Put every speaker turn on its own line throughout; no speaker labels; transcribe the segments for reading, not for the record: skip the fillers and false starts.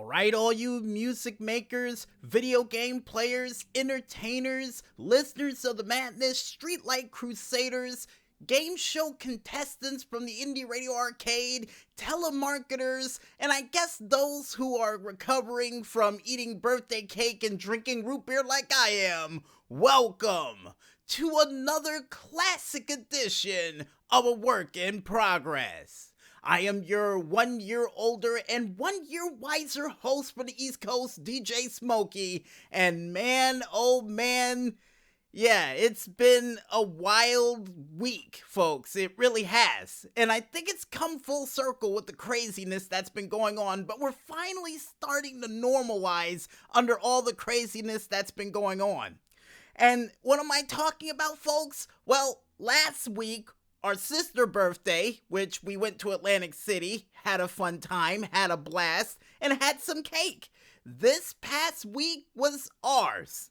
Alright, all you music makers, video game players, entertainers, listeners of the madness, streetlight crusaders, game show contestants from the indie radio arcade, telemarketers, and I guess those who are recovering from eating birthday cake and drinking root beer like I am. Welcome to another classic edition of A Work in Progress. I am your 1 year older and 1 year wiser host for the East Coast, DJ Smokey, and man, oh man, yeah, it's been a wild week, folks. It really has. And I think it's come full circle with the craziness that's been going on, but we're finally starting to normalize under all the craziness that's been going on. And what am I talking about, folks? Well, last week, our sister birthday, which we went to Atlantic City, had a fun time, had a blast, and had some cake. This past week was ours.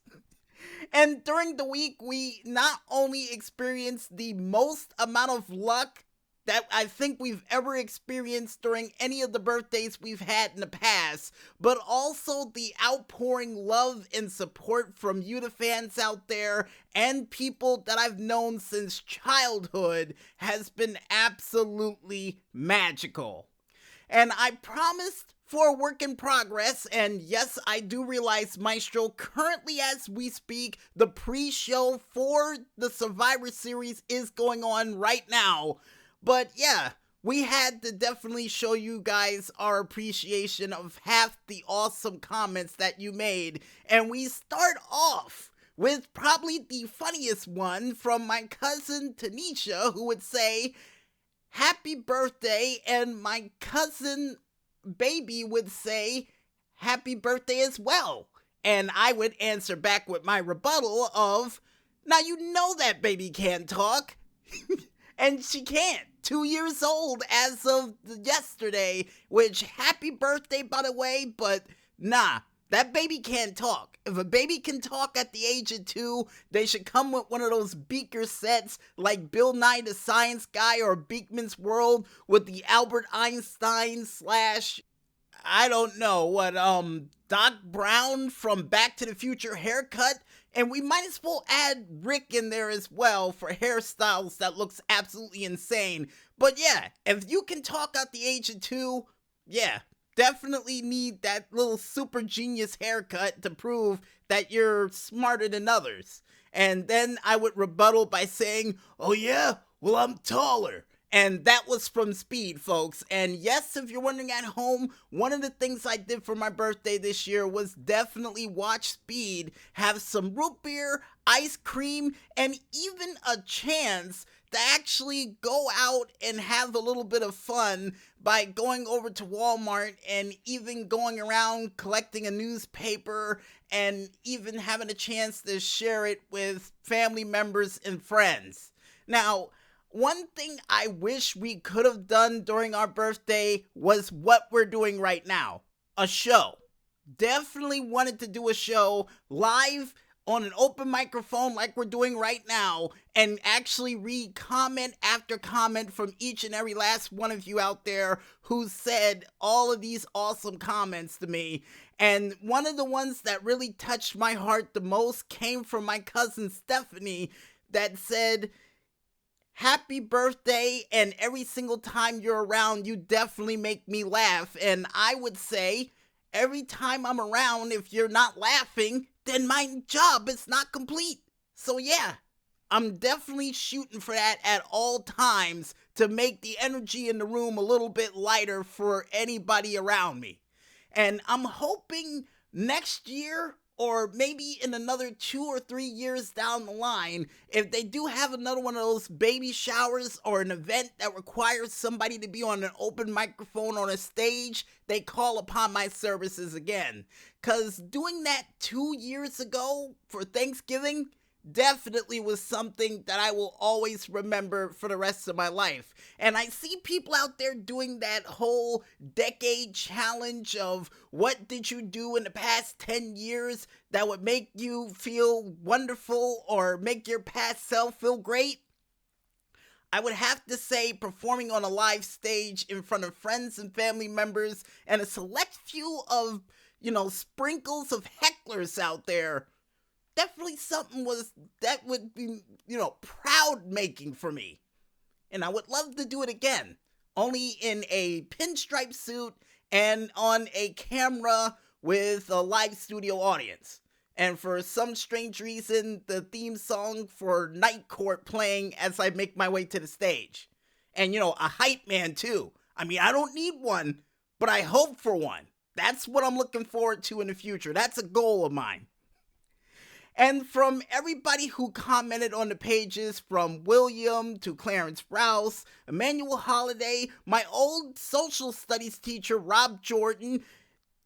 And during the week, we not only experienced the most amount of luck that I think we've ever experienced during any of the birthdays we've had in the past, but also the outpouring love and support from you, the fans out there, and people that I've known since childhood has been absolutely magical. And I promised for a work in progress, and yes, I do realize, Maestro, currently as we speak, the pre-show for the Survivor Series is going on right now. But yeah, we had to definitely show you guys our appreciation of half the awesome comments that you made. And we start off with probably the funniest one from my cousin Tanisha, who would say, "Happy birthday," and my cousin Baby would say, "Happy birthday as well." And I would answer back with my rebuttal of, "Now you know that baby can't talk." And she can't. 2 years old as of yesterday, which happy birthday, by the way, but nah, that baby can't talk. If a baby can talk at the age of 2, they should come with one of those beaker sets like Bill Nye the Science Guy or Beakman's World with the Albert Einstein / I don't know what, Doc Brown from Back to the Future haircut. And we might as well add Rick in there as well for hairstyles that looks absolutely insane. But yeah, if you can talk at the age of 2, yeah, definitely need that little super genius haircut to prove that you're smarter than others. And then I would rebuttal by saying, "Oh yeah, well I'm taller." And that was from Speed, folks. And yes, if you're wondering at home, one of the things I did for my birthday this year was definitely watch Speed have some root beer, ice cream, and even a chance to actually go out and have a little bit of fun by going over to Walmart and even going around collecting a newspaper and even having a chance to share it with family members and friends. Now, one thing I wish we could have done during our birthday was what we're doing right now. A show. Definitely wanted to do a show live on an open microphone like we're doing right now and actually read comment after comment from each and every last one of you out there who said all of these awesome comments to me. And one of the ones that really touched my heart the most came from my cousin Stephanie that said, "Happy birthday, and every single time you're around, you definitely make me laugh." And I would say, every time I'm around, if you're not laughing, then my job is not complete. So yeah, I'm definitely shooting for that at all times to make the energy in the room a little bit lighter for anybody around me. And I'm hoping next year, or maybe in another 2 or 3 years down the line, if they do have another one of those baby showers or an event that requires somebody to be on an open microphone on a stage, they call upon my services again. Because doing that 2 years ago for Thanksgiving definitely was something that I will always remember for the rest of my life. And I see people out there doing that whole decade challenge of what did you do in the past 10 years that would make you feel wonderful or make your past self feel great. I would have to say performing on a live stage in front of friends and family members and a select few of, sprinkles of hecklers out there. Definitely something that would be, proud making for me. And I would love to do it again. Only in a pinstripe suit and on a camera with a live studio audience. And for some strange reason, the theme song for Night Court playing as I make my way to the stage. And, a hype man too. I mean, I don't need one, but I hope for one. That's what I'm looking forward to in the future. That's a goal of mine. And from everybody who commented on the pages, from William to Clarence Rouse, Emmanuel Holiday, my old social studies teacher Rob Jordan,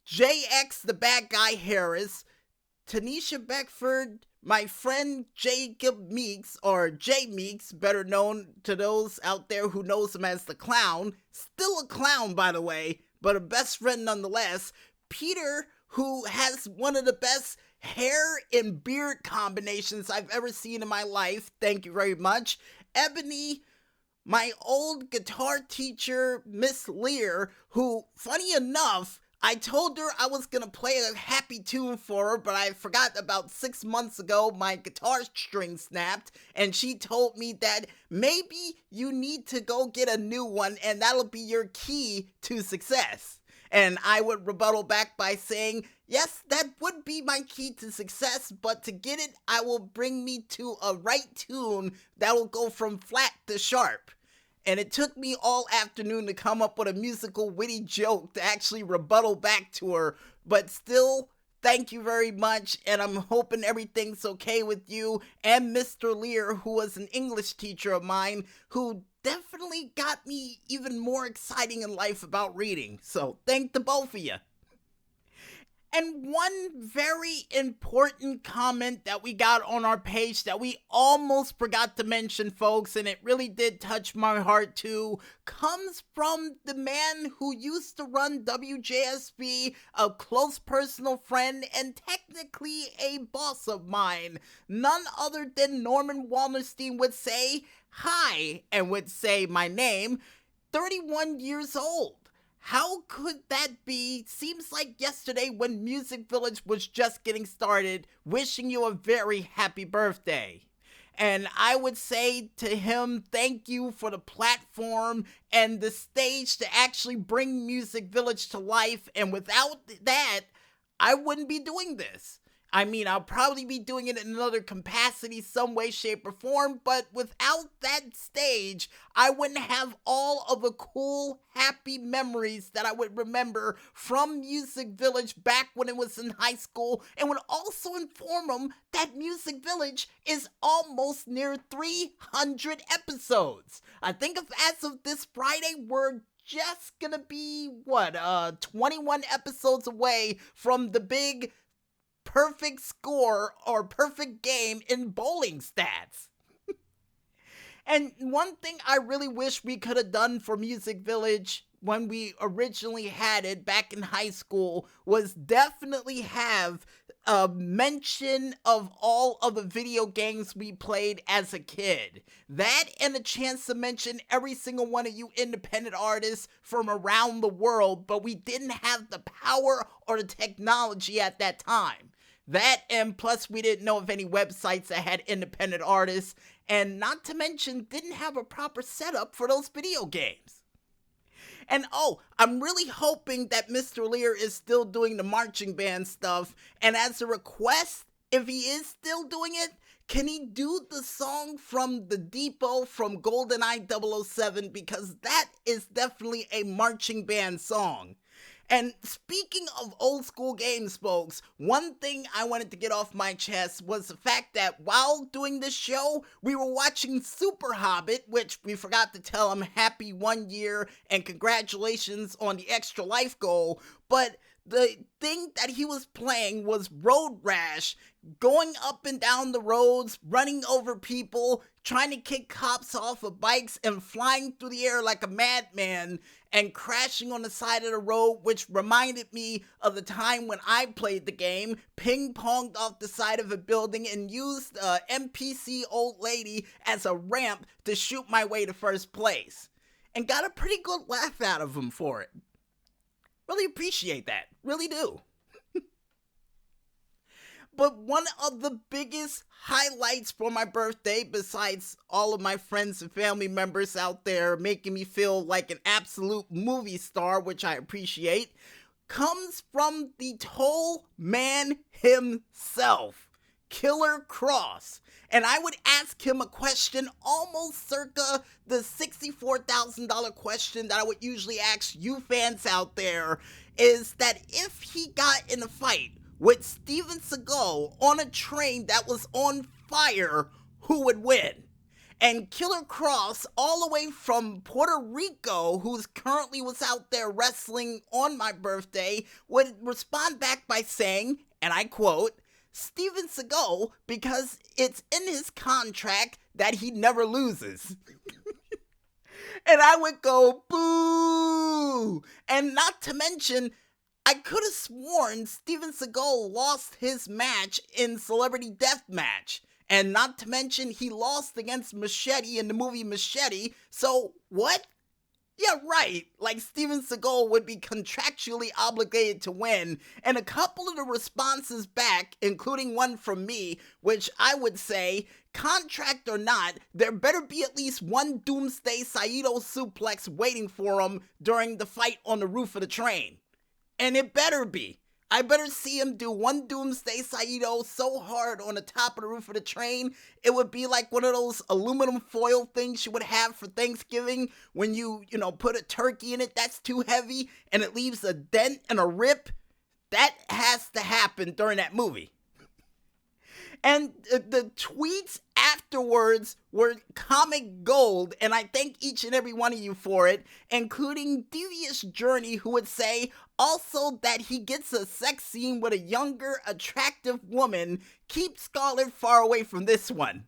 JX the Bad Guy Harris, Tanisha Beckford, my friend Jacob Meeks, or Jay Meeks, better known to those out there who knows him as the Clown, still a clown by the way, but a best friend nonetheless, Peter, who has one of the best hair and beard combinations I've ever seen in my life, thank you very much, Ebony, my old guitar teacher, Miss Lear, who, funny enough, I told her I was going to play a happy tune for her, but I forgot about 6 months ago my guitar string snapped, and she told me that maybe you need to go get a new one, and that'll be your key to success. And I would rebuttal back by saying, yes, that would be my key to success, but to get it, I will bring me to a right tune that will go from flat to sharp. And it took me all afternoon to come up with a musical witty joke to actually rebuttal back to her, but still, thank you very much, and I'm hoping everything's okay with you and Mr. Lear, who was an English teacher of mine, who definitely got me even more exciting in life about reading. So thank the both of you. And one very important comment that we got on our page that we almost forgot to mention, folks, and it really did touch my heart too, comes from the man who used to run WJSB, a close personal friend and technically a boss of mine. None other than Norman Wallerstein would say hi and would say my name, 31 years old. How could that be? Seems like yesterday when Music Village was just getting started, wishing you a very happy birthday. And I would say to him, thank you for the platform and the stage to actually bring Music Village to life. And without that, I wouldn't be doing this. I mean, I'll probably be doing it in another capacity, some way, shape, or form, but without that stage, I wouldn't have all of the cool, happy memories that I would remember from Music Village back when it was in high school, and would also inform them that Music Village is almost near 300 episodes. I think as of this Friday, we're just gonna be, 21 episodes away from the big perfect score or perfect game in bowling stats. And one thing I really wish we could have done for Music Village when we originally had it back in high school was definitely have a mention of all of the video games we played as a kid. That and a chance to mention every single one of you independent artists from around the world, but we didn't have the power or the technology at that time. That, and plus we didn't know of any websites that had independent artists, and not to mention didn't have a proper setup for those video games. And I'm really hoping that Mr. Lear is still doing the marching band stuff, and as a request, if he is still doing it, can he do the song from The Depot from GoldenEye 007, because that is definitely a marching band song. And speaking of old school games, folks, one thing I wanted to get off my chest was the fact that while doing this show, we were watching Super Hobbit, which we forgot to tell him happy 1 year and congratulations on the extra life goal, but The thing that he was playing was Road Rash, going up and down the roads, running over people, trying to kick cops off of bikes, and flying through the air like a madman, and crashing on the side of the road, which reminded me of the time when I played the game, ping-ponged off the side of a building, and used a NPC old lady as a ramp to shoot my way to first place. And got a pretty good laugh out of him for it. Really appreciate that. Really do. But one of the biggest highlights for my birthday, besides all of my friends and family members out there making me feel like an absolute movie star, which I appreciate, comes from the toll man himself, Killer Kross. And I would ask him a question almost circa the $64,000 question that I would usually ask you fans out there, is that if he got in a fight with Steven Seagal on a train that was on fire, who would win? And Killer Kross, all the way from Puerto Rico, who's currently was out there wrestling on my birthday, would respond back by saying, and I quote, Steven Seagal, because it's in his contract that he never loses. And I would go, boo! And not to mention, I could have sworn Steven Seagal lost his match in Celebrity Deathmatch. And not to mention, he lost against Machete in the movie Machete. So, what? Yeah, right. Like, Steven Seagal would be contractually obligated to win. And a couple of the responses back, including one from me, which I would say, contract or not, there better be at least one Doomsday Saito suplex waiting for him during the fight on the roof of the train. And it better be. I better see him do one Doomsday Saito so hard on the top of the roof of the train, it would be like one of those aluminum foil things you would have for Thanksgiving when you put a turkey in it that's too heavy and it leaves a dent and a rip. That has to happen during that movie. And the tweets afterwards were comic gold, and I thank each and every one of you for it, including Devious Journey, who would say also that he gets a sex scene with a younger, attractive woman. Keep Scarlett far away from this one.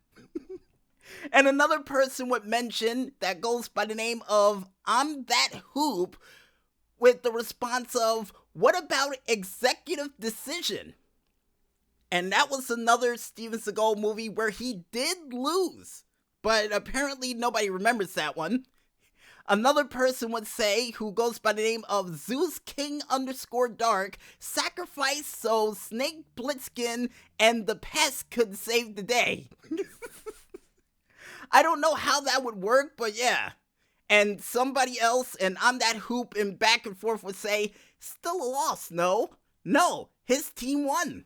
And another person would mention that goes by the name of I'm That Hoop, with the response of, what about Executive Decision? And that was another Steven Seagal movie where he did lose, but apparently nobody remembers that one. Another person would say, who goes by the name of Zeus King _Dark, sacrifice so Snake Plissken and the Pest could save the day. I don't know how that would work, but yeah. And somebody else, and I'm That Hoop, and back and forth would say, still a loss, no, his team won.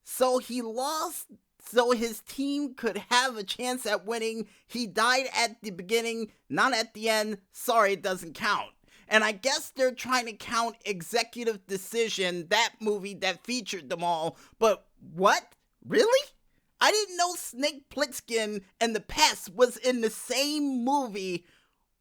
So he lost so his team could have a chance at winning. He died at the beginning, not at the end. Sorry, it doesn't count. And I guess they're trying to count Executive Decision, that movie that featured them all. But what? Really? I didn't know Snake Plissken and the Pest was in the same movie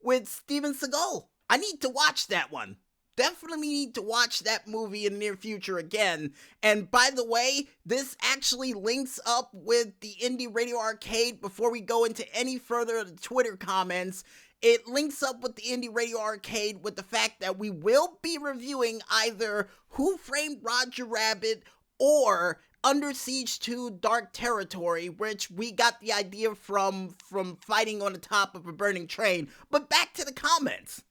with Steven Seagal. I need to watch that one. Definitely need to watch that movie in the near future again. And by the way, this actually links up with the Indie Radio Arcade. Before we go into any further of the Twitter comments, it links up with the Indie Radio Arcade with the fact that we will be reviewing either Who Framed Roger Rabbit or Under Siege 2 Dark Territory, which we got the idea from fighting on the top of a burning train. But back to the comments,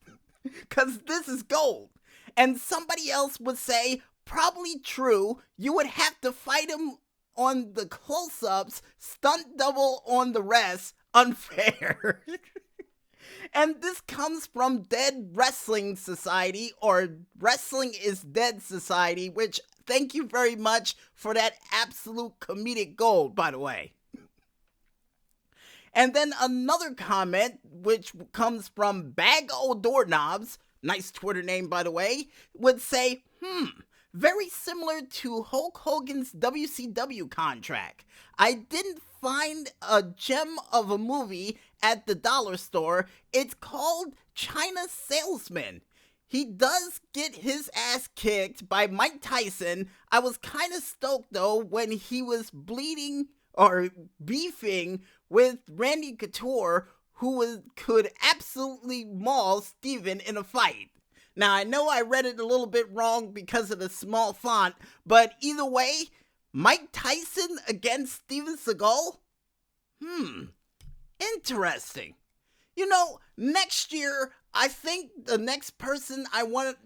because this is gold. And somebody else would say, probably true, you would have to fight him on the close-ups, stunt double on the rest, unfair. And this comes from Dead Wrestling Society, or Wrestling is Dead Society, which, thank you very much for that absolute comedic gold, by the way. And then another comment, which comes from Bag O' Doorknobs, nice Twitter name, by the way, would say, very similar to Hulk Hogan's WCW contract. I didn't find a gem of a movie at the dollar store. It's called China Salesman. he does get his ass kicked by Mike Tyson. I was kind of stoked though when he was bleeding or beefing with Randy Couture, who could absolutely maul Steven in a fight. Now, I know I read it a little bit wrong because of the small font, but either way, Mike Tyson against Steven Seagal? Interesting. You know, next year, I think the next person I want,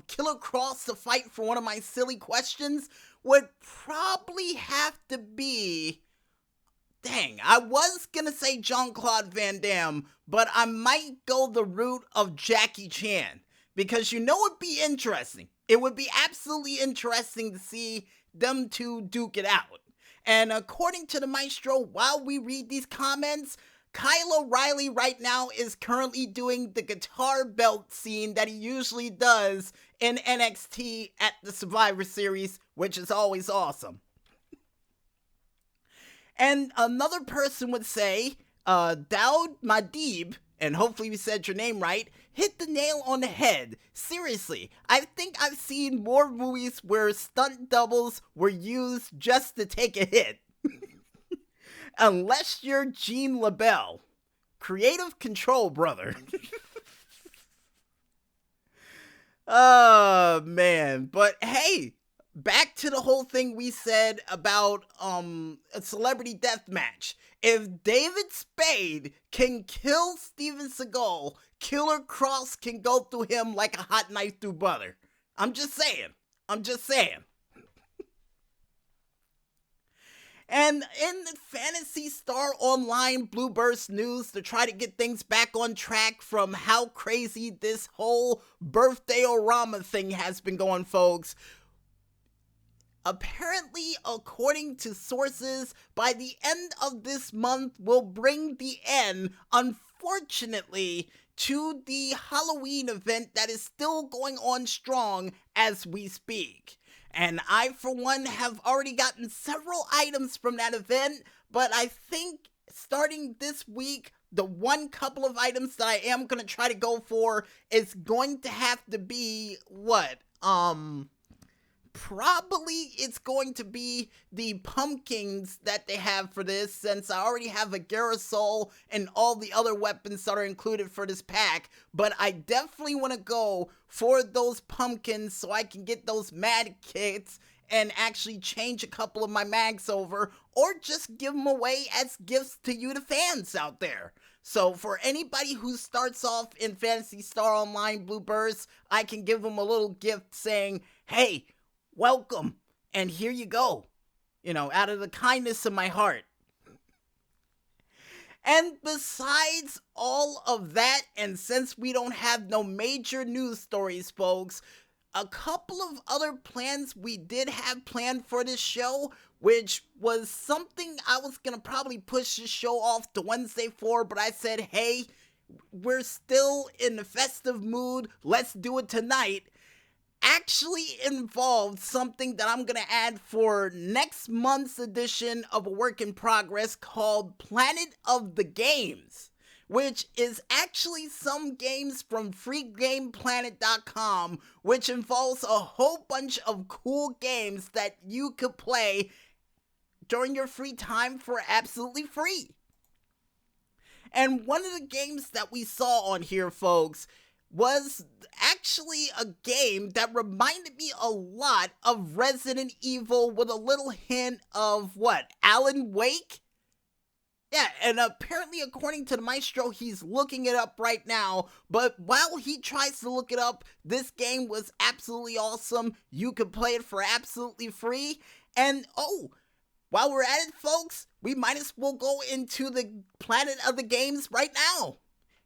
Killer Cross to fight for one of my silly questions would probably have to be... Dang, I was gonna say Jean-Claude Van Damme, but I might go the route of Jackie Chan. Because you know it'd be interesting. It would be absolutely interesting to see them two duke it out. And according to the Maestro, while we read these comments, Kyle O'Reilly right now is currently doing the guitar belt scene that he usually does in NXT at the Survivor Series, which is always awesome. And another person would say, Daoud Madib, and hopefully we said your name right, hit the nail on the head. Seriously, I think I've seen more movies where stunt doubles were used just to take a hit. Unless you're Gene LaBelle. Creative control, brother. Oh, man. But hey, back to the whole thing we said about a celebrity death match. If David Spade can kill Steven Seagal, Killer Cross can go through him like a hot knife through butter. I'm just saying. And in the Phantasy Star Online Blue Burst news, to try to get things back on track from how crazy this whole birthday-orama thing has been going, folks, apparently, according to sources, by the end of this month, we'll bring the end, unfortunately, to the Halloween event that is still going on strong as we speak. And I, for one, have already gotten several items from that event, but I think starting this week, the one couple of items that I am going to try to go for is going to have to be, probably it's going to be the pumpkins that they have for this, since I already have a Garrisol and all the other weapons that are included for this pack, but I definitely want to go for those pumpkins so I can get those mag kits and actually change a couple of my mags over, or just give them away as gifts to you, the fans out there. So for anybody who starts off in Phantasy Star Online Blue Burst, I can give them a little gift saying, hey, welcome, and here you go, out of the kindness of my heart. And besides all of that, and since we don't have no major news stories, folks, a couple of other plans we did have planned for this show, which was something I was going to probably push this show off to Wednesday for, but I said, hey, we're still in the festive mood, let's do it tonight, actually involved something that I'm gonna add for next month's edition of A Work in Progress called Planet of the Games, which is actually some games from freegameplanet.com, which involves a whole bunch of cool games that you could play during your free time for absolutely free. And one of the games that we saw on here, folks, was actually a game that reminded me a lot of Resident Evil with a little hint of, Alan Wake? Yeah, and apparently according to the Maestro, he's looking it up right now, but while he tries to look it up, this game was absolutely awesome. You could play it for absolutely free, and while we're at it, folks, we might as well go into the Planet of the Games right now.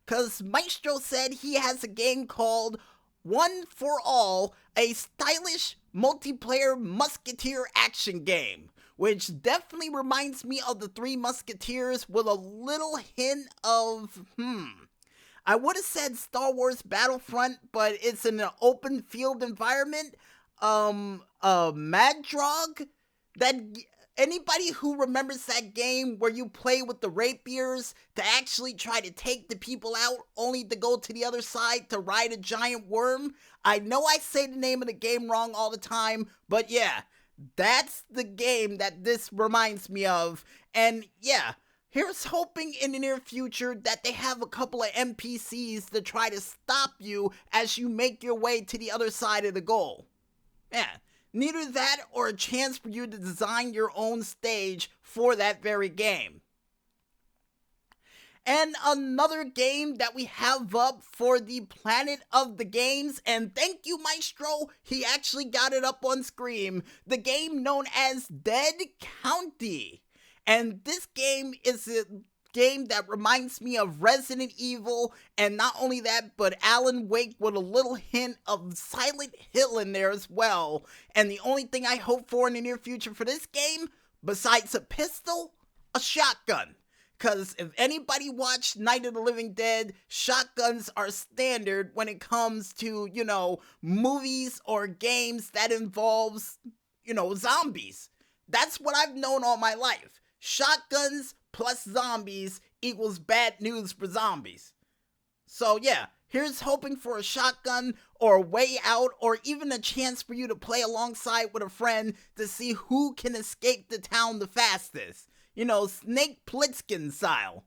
Because Maestro said he has a game called One for All, a stylish multiplayer musketeer action game, which definitely reminds me of the Three Musketeers with a little hint of, I would have said Star Wars Battlefront, but it's in an open field environment. Mad Drog, that Anybody who remembers that game where you play with the rapiers to actually try to take the people out only to go to the other side to ride a giant worm? I know I say the name of the game wrong all the time, but yeah, that's the game that this reminds me of. And yeah, here's hoping in the near future that they have a couple of NPCs to try to stop you as you make your way to the other side of the goal. Yeah, neither that or a chance for you to design your own stage for that very game. And another game that we have up for the Planet of the Games, and thank you, Maestro, he actually got it up on screen, the game known as Dead County. And this game is a game that reminds me of Resident Evil, and not only that, but Alan Wake with a little hint of Silent Hill in there as well. And the only thing I hope for in the near future for this game, besides a pistol, a shotgun. Because if anybody watched Night of the Living Dead, shotguns are standard when it comes to, movies or games that involves, zombies. That's what I've known all my life. Shotguns plus zombies equals bad news for zombies. So yeah, here's hoping for a shotgun or a way out or even a chance for you to play alongside with a friend to see who can escape the town the fastest. Snake Plissken style.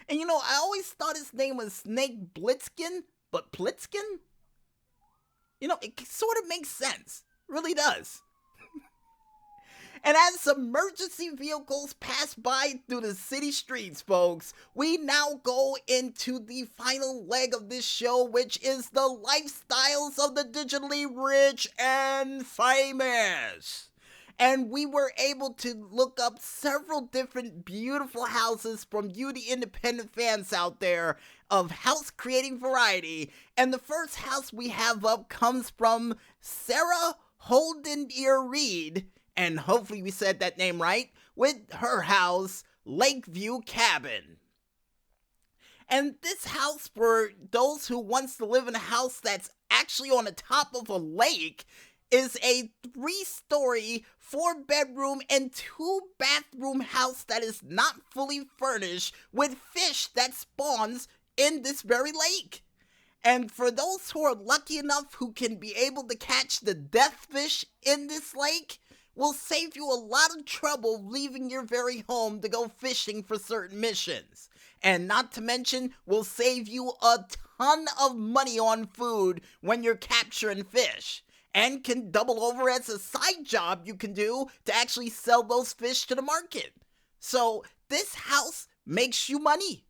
And I always thought his name was Snake Plissken, but Plissken? It sort of makes sense. Really does. And as emergency vehicles pass by through the city streets, folks, we now go into the final leg of this show, which is the lifestyles of the digitally rich and famous. And we were able to look up several different beautiful houses from you, the independent fans out there, of house creating variety. And the first house we have up comes from Sarah Holden-Ear Reed, and hopefully we said that name right, with her house, Lakeview Cabin. And this house, for those who wants to live in a house that's actually on the top of a lake, is a 3-story, 4-bedroom, and 2-bathroom house that is not fully furnished with fish that spawns in this very lake. And for those who are lucky enough who can be able to catch the death fish in this lake, will save you a lot of trouble leaving your very home to go fishing for certain missions. And not to mention, will save you a ton of money on food when you're capturing fish. And can double over as a side job you can do to actually sell those fish to the market. So this house makes you money.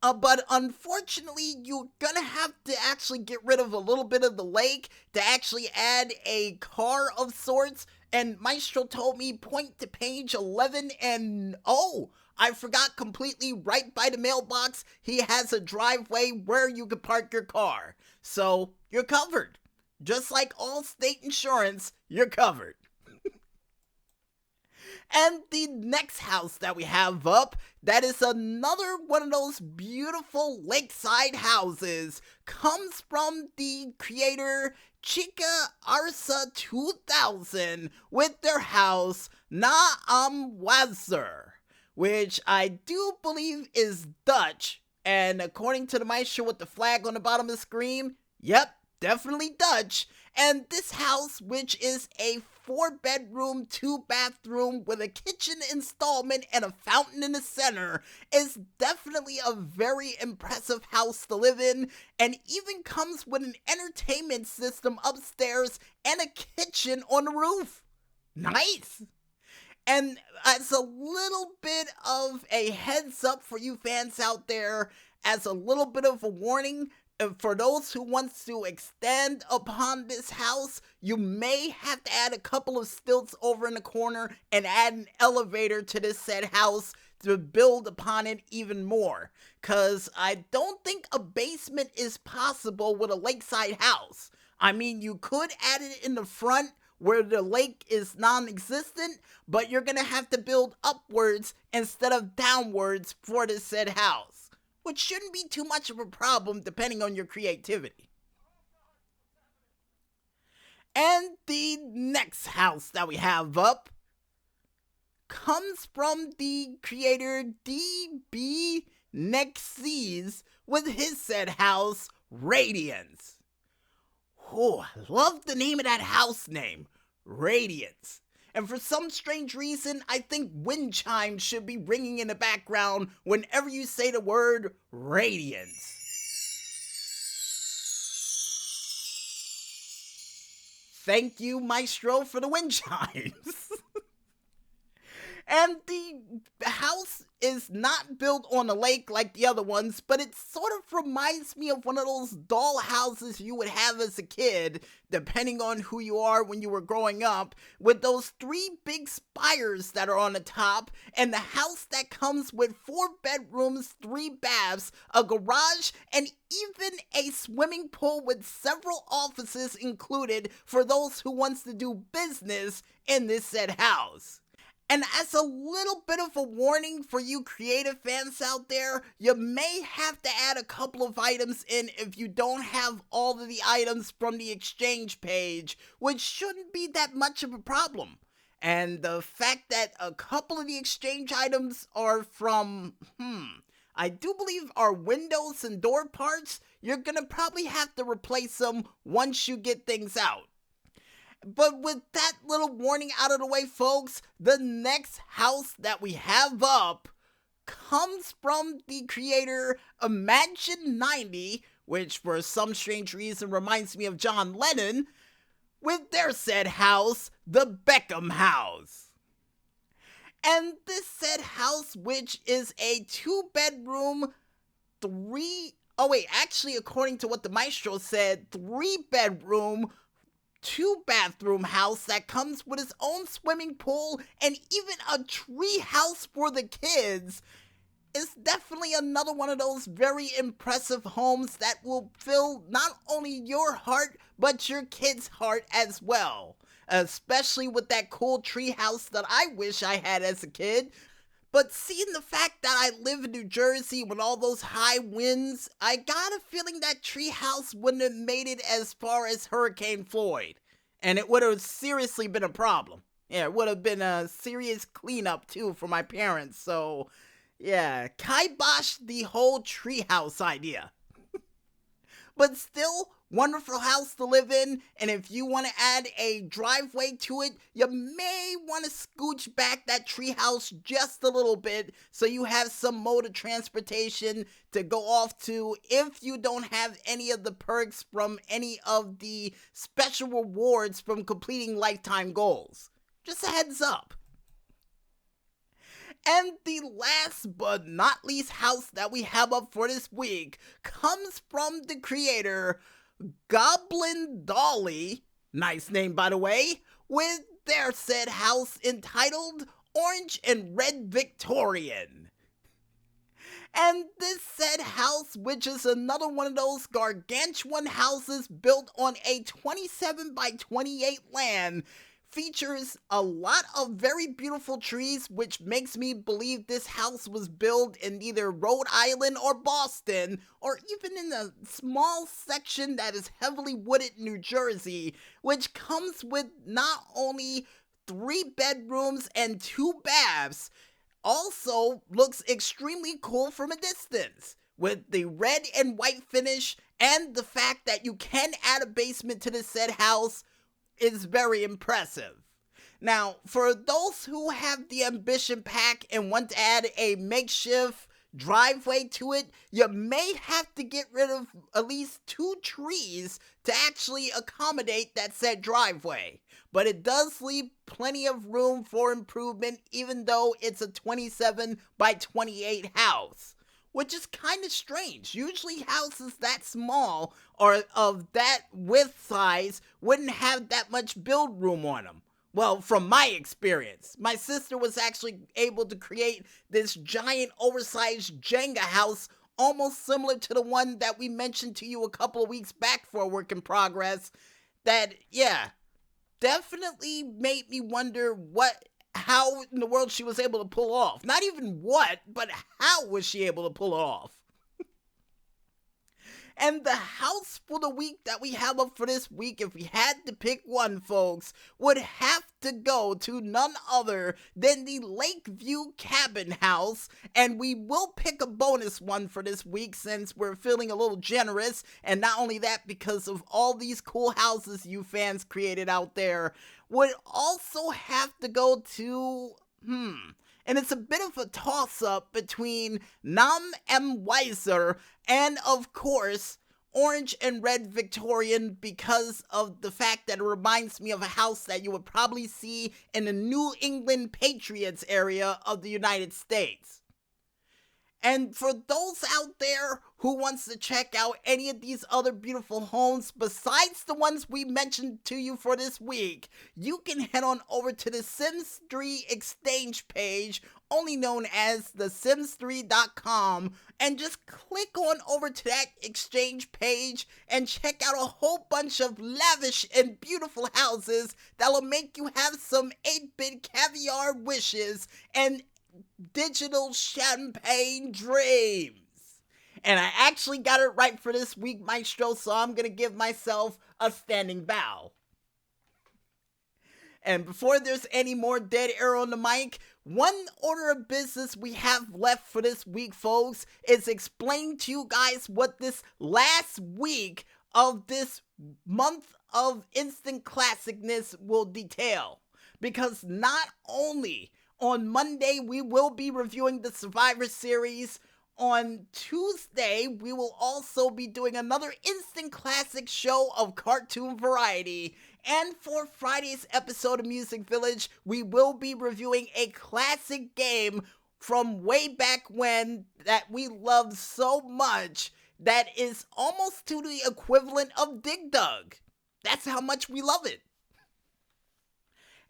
But unfortunately, you're gonna have to actually get rid of a little bit of the lake to actually add a car of sorts. And Maestro told me point to page 11 and I forgot completely, right by the mailbox, he has a driveway where you can park your car. So you're covered. Just like Allstate Insurance, you're covered. And the next house that we have up, that is another one of those beautiful lakeside houses, comes from the creator Chica Arsa 2000 with their house Naamwazer, which I do believe is Dutch. And according to the Maestro with the flag on the bottom of the screen, yep, definitely Dutch. And this house, which is a 4-bedroom, 2-bathroom with a kitchen installment and a fountain in the center, is definitely a very impressive house to live in, and even comes with an entertainment system upstairs and a kitchen on the roof. Nice! And as a little bit of a heads up for you fans out there, as a little bit of a warning, for those who want to extend upon this house, you may have to add a couple of stilts over in the corner and add an elevator to this said house to build upon it even more. Cause I don't think a basement is possible with a lakeside house. I mean, you could add it in the front where the lake is non-existent, but you're gonna have to build upwards instead of downwards for this said house, which shouldn't be too much of a problem depending on your creativity. And the next house that we have up comes from the creator DB Nexes with his said house, Radiance. Oh, I love the name of that house name, Radiance. And for some strange reason, I think wind chimes should be ringing in the background whenever you say the word Radiance. Thank you, Maestro, for the wind chimes. And the house is not built on a lake like the other ones, but it sort of reminds me of one of those doll houses you would have as a kid, depending on who you are when you were growing up, with those 3 big spires that are on the top, and the house that comes with 4 bedrooms, 3 baths, a garage, and even a swimming pool with several offices included for those who wants to do business in this said house. And as a little bit of a warning for you creative fans out there, you may have to add a couple of items in if you don't have all of the items from the exchange page, which shouldn't be that much of a problem. And the fact that a couple of the exchange items are from, I do believe are windows and door parts, you're gonna probably have to replace them once you get things out. But with that little warning out of the way, folks, the next house that we have up comes from the creator Imagine 90, which for some strange reason reminds me of John Lennon, with their said house, the Beckham House. And this said house, which is a 2-bedroom, according to what the Maestro said, 3-bedroom, 2-bathroom house that comes with its own swimming pool and even a tree house for the kids, is definitely another one of those very impressive homes that will fill not only your heart, but your kid's heart as well. Especially with that cool tree house that I wish I had as a kid. But seeing the fact that I live in New Jersey with all those high winds, I got a feeling that treehouse wouldn't have made it as far as Hurricane Floyd. And it would have seriously been a problem. Yeah, it would have been a serious cleanup too for my parents. So, yeah, kibosh the whole treehouse idea. But still, wonderful house to live in, and if you want to add a driveway to it, you may want to scooch back that treehouse just a little bit so you have some mode of transportation to go off to if you don't have any of the perks from any of the special rewards from completing lifetime goals. Just a heads up. And the last but not least house that we have up for this week comes from the creator Goblin Dolly, nice name by the way, with their said house entitled Orange and Red Victorian. And this said house, which is another one of those gargantuan houses built on a 27 by 28 land, features a lot of very beautiful trees, which makes me believe this house was built in either Rhode Island or Boston, or even in a small section that is heavily wooded New Jersey, which comes with not only 3 bedrooms and 2 baths, also looks extremely cool from a distance, with the red and white finish, and the fact that you can add a basement to this said house is very impressive. Now, for those who have the ambition pack and want to add a makeshift driveway to it, you may have to get rid of at least 2 trees to actually accommodate that said driveway. But it does leave plenty of room for improvement, even though it's a 27 by 28 house. Which is kind of strange. Usually houses that small or of that width size wouldn't have that much build room on them. Well, from my experience, my sister was actually able to create this giant oversized Jenga house almost similar to the one that we mentioned to you a couple of weeks back for a work in progress that, definitely made me wonder how in the world she was able to pull off. Not even what, but how was she able to pull it off? And the house for the week that we have up for this week, if we had to pick one, folks, would have to go to none other than the Lakeview Cabin House. And we will pick a bonus one for this week since we're feeling a little generous. And not only that, because of all these cool houses you fans created out there, would also have to go to, and it's a bit of a toss-up between Nam M. Weiser and, of course, Orange and Red Victorian, because of the fact that it reminds me of a house that you would probably see in the New England Patriots area of the United States. And for those out there who wants to check out any of these other beautiful homes besides the ones we mentioned to you for this week, you can head on over to the Sims 3 exchange page, only known as thesims3.com, and just click on over to that exchange page and check out a whole bunch of lavish and beautiful houses that'll make you have some 8-bit caviar wishes and digital champagne dreams. And I actually got it right for this week, Maestro, so I'm gonna give myself a standing bow. And before there's any more dead air on the mic, one order of business we have left for this week, folks, is explain to you guys what this last week of this month of instant classicness will detail. Because not only on Monday, we will be reviewing the Survivor Series. On Tuesday, we will also be doing another instant classic show of cartoon variety. And for Friday's episode of Music Village, we will be reviewing a classic game from way back when that we loved so much that is almost to the equivalent of Dig Dug. That's how much we love it.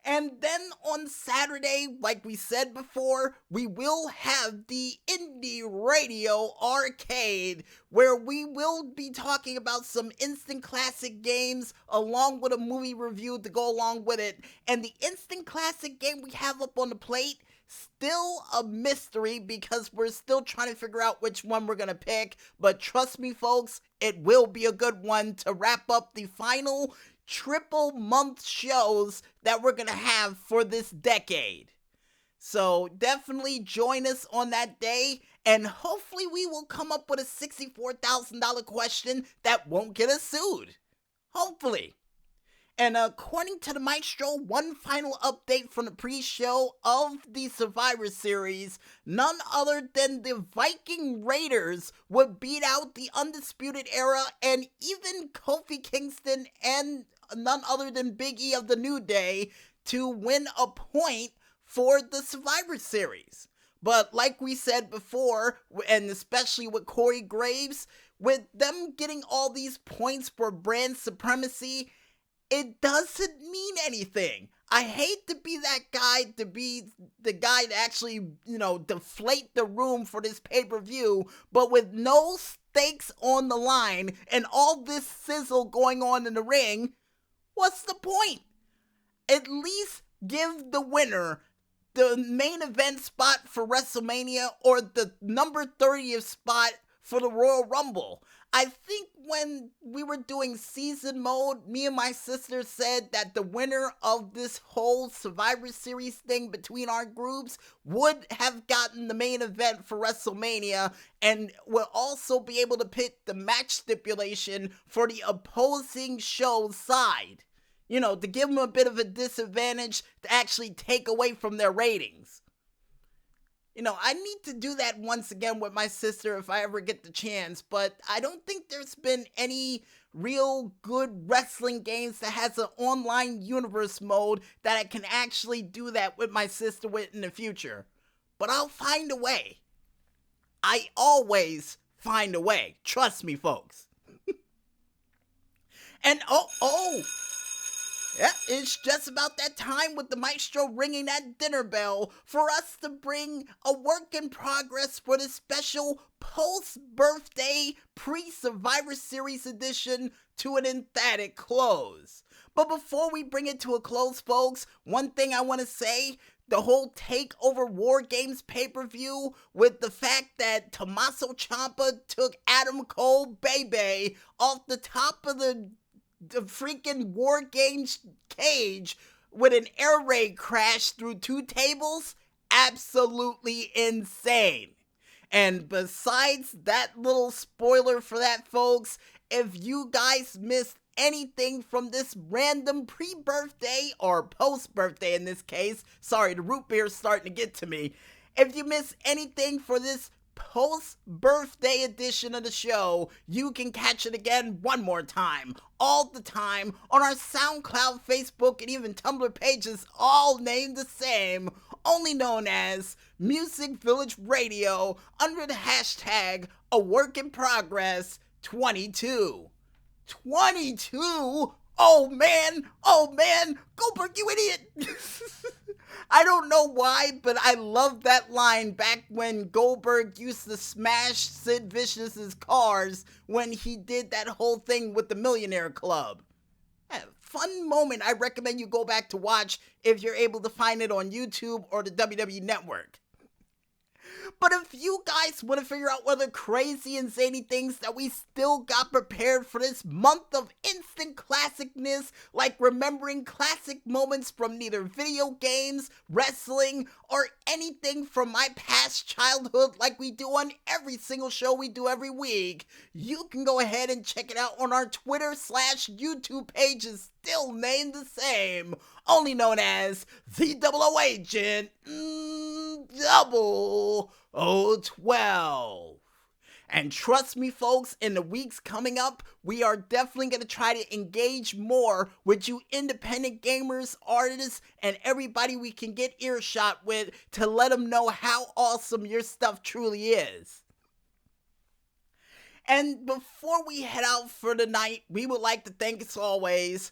And then on Saturday, like we said before, we will have the Indie Radio Arcade, where we will be talking about some instant classic games along with a movie review to go along with it. And the instant classic game we have up on the plate, still a mystery because we're still trying to figure out which one we're gonna pick. But trust me, folks, it will be a good one to wrap up the final triple month shows that we're gonna have for this decade. So definitely join us on that day, and hopefully we will come up with a $64,000 question that won't get us sued. Hopefully. And according to the Maestro, one final update from the pre-show of the Survivor Series, none other than the Viking Raiders would beat out the Undisputed Era and even Kofi Kingston and none other than Big E of the New Day to win a point for the Survivor Series. But like we said before, and especially with Corey Graves, with them getting all these points for brand supremacy, it doesn't mean anything. I hate to be that guy, to be the guy to actually, deflate the room for this pay-per-view, but with no stakes on the line and all this sizzle going on in the ring, what's the point? At least give the winner the main event spot for WrestleMania or the number 30th spot for the Royal Rumble. I think when we were doing season mode, me and my sister said that the winner of this whole Survivor Series thing between our groups would have gotten the main event for WrestleMania and will also be able to pick the match stipulation for the opposing show's side. To give them a bit of a disadvantage to actually take away from their ratings. I need to do that once again with my sister if I ever get the chance, but I don't think there's been any real good wrestling games that has an online universe mode that I can actually do that with my sister with in the future. But I'll find a way. I always find a way. Trust me, folks. And yeah, it's just about that time with the Maestro ringing that dinner bell for us to bring a work in progress for this special post-birthday pre-Survivor Series edition to an emphatic close. But before we bring it to a close, folks, one thing I want to say, the whole Takeover War Games pay-per-view with the fact that Tommaso Ciampa took Adam Cole Bebe off the top of the freaking War Games cage with an air raid crash through 2 tables? Absolutely insane. And besides that little spoiler for that, folks, if you guys missed anything from this random pre-birthday, or post-birthday in this case, sorry, the root beer's starting to get to me. If you missed anything for this post-birthday edition of the show, you can catch it again one more time, all the time, on our SoundCloud, Facebook, and even Tumblr pages, all named the same, only known as Music Village Radio, under the hashtag A Work in Progress 22. 22? Oh man, Goldberg, you idiot! I don't know why, but I love that line back when Goldberg used to smash Sid Vicious's cars when he did that whole thing with the Millionaire Club. Fun moment I recommend you go back to watch if you're able to find it on YouTube or the WWE Network. But if you guys want to figure out what the crazy and zany things that we still got prepared for this month of instant classicness, like remembering classic moments from neither video games, wrestling, or anything from my past childhood like we do on every single show we do every week, you can go ahead and check it out on our Twitter/YouTube pages, still named the same, only known as the 00 Agent 0012. And trust me, folks, in the weeks coming up, we are definitely going to try to engage more with you independent gamers, artists, and everybody we can get earshot with to let them know how awesome your stuff truly is. And before we head out for the night, we would like to thank, as always,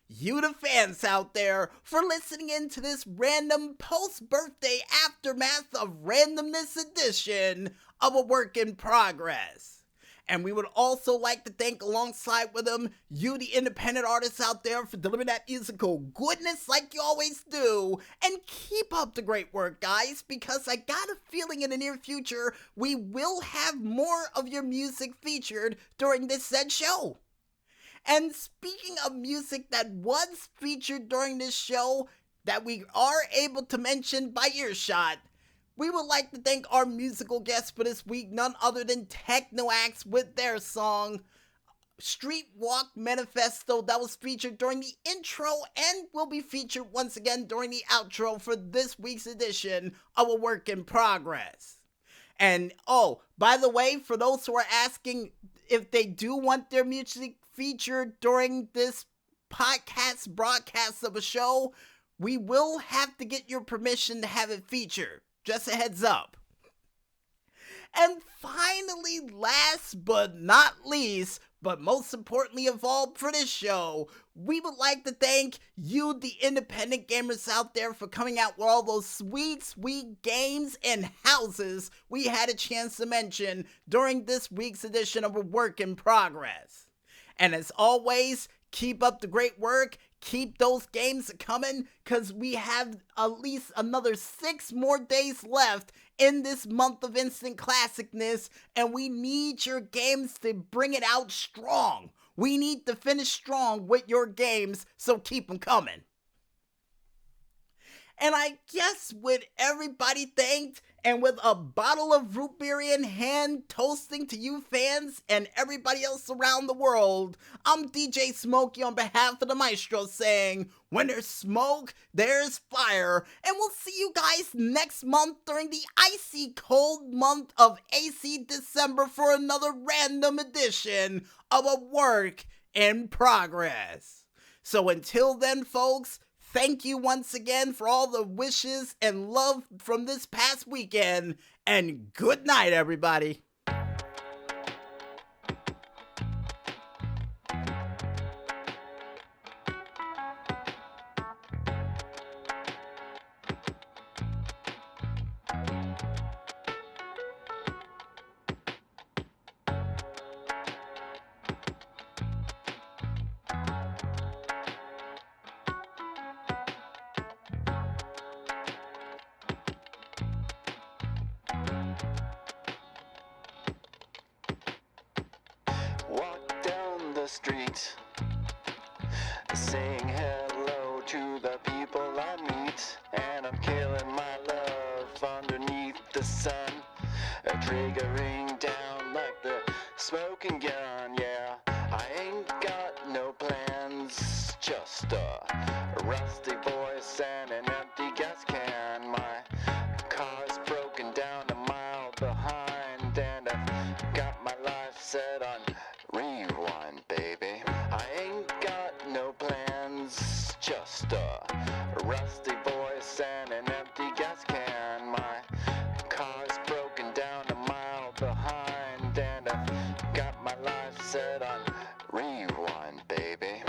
you the fans out there, for listening in to this random post-birthday aftermath of randomness edition of A Work in Progress. And we would also like to thank, alongside with them, you the independent artists out there, for delivering that musical goodness like you always do. And keep up the great work, guys, because I got a feeling in the near future we will have more of your music featured during this said show. And speaking of music that was featured during this show that we are able to mention by earshot, we would like to thank our musical guest for this week, none other than Tekno AXE, with their song Street Walk Manifesto, that was featured during the intro and will be featured once again during the outro for this week's edition of A Work in Progress. And oh, by the way, for those who are asking if they do want their music featured during this podcast broadcast of a show, we will have to get your permission to have it featured. Just a heads up. And finally, last but not least, but most importantly of all for this show, we would like to thank you, the independent gamers out there, for coming out with all those sweet games and houses we had a chance to mention during this week's edition of A Work in Progress. And as always, keep up the great work, keep those games coming, because we have at least another 6 more days left in this month of instant classicness, and we need your games to bring it out strong. We need to finish strong with your games, so keep them coming. And I guess with everybody thanked, and with a bottle of root beer in hand, toasting to you fans and everybody else around the world, I'm DJ Smokey on behalf of the Maestro saying, when there's smoke, there's fire, and we'll see you guys next month during the icy cold month of AC December for another random edition of A Work in Progress. So until then, folks, thank you once again for all the wishes and love from this past weekend, and good night, everybody.
street, saying hello to the people I meet, and I'm killing my love underneath the sun, triggering down like the smoking gun. Yeah, I ain't got no plans, just a rusty voice and an empty gas can. My car's broken down a mile behind, and I've got my life set on rewind, baby. I ain't got no plans, just a rusty voice and an empty gas can. My car's broken down a mile behind, and I've got my life set on rewind, baby.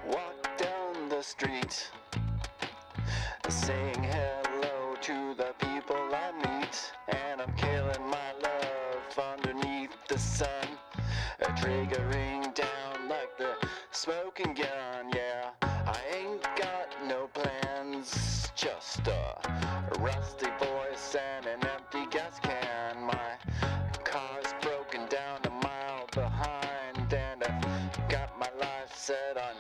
Walk down the street, saying hello to the people I meet, and I'm killing my love underneath the sun, triggering down like the smoking gun. Yeah, I ain't got no plans, just a rusty voice and an empty gas can. My car's broken down a mile behind, and I've got my life set on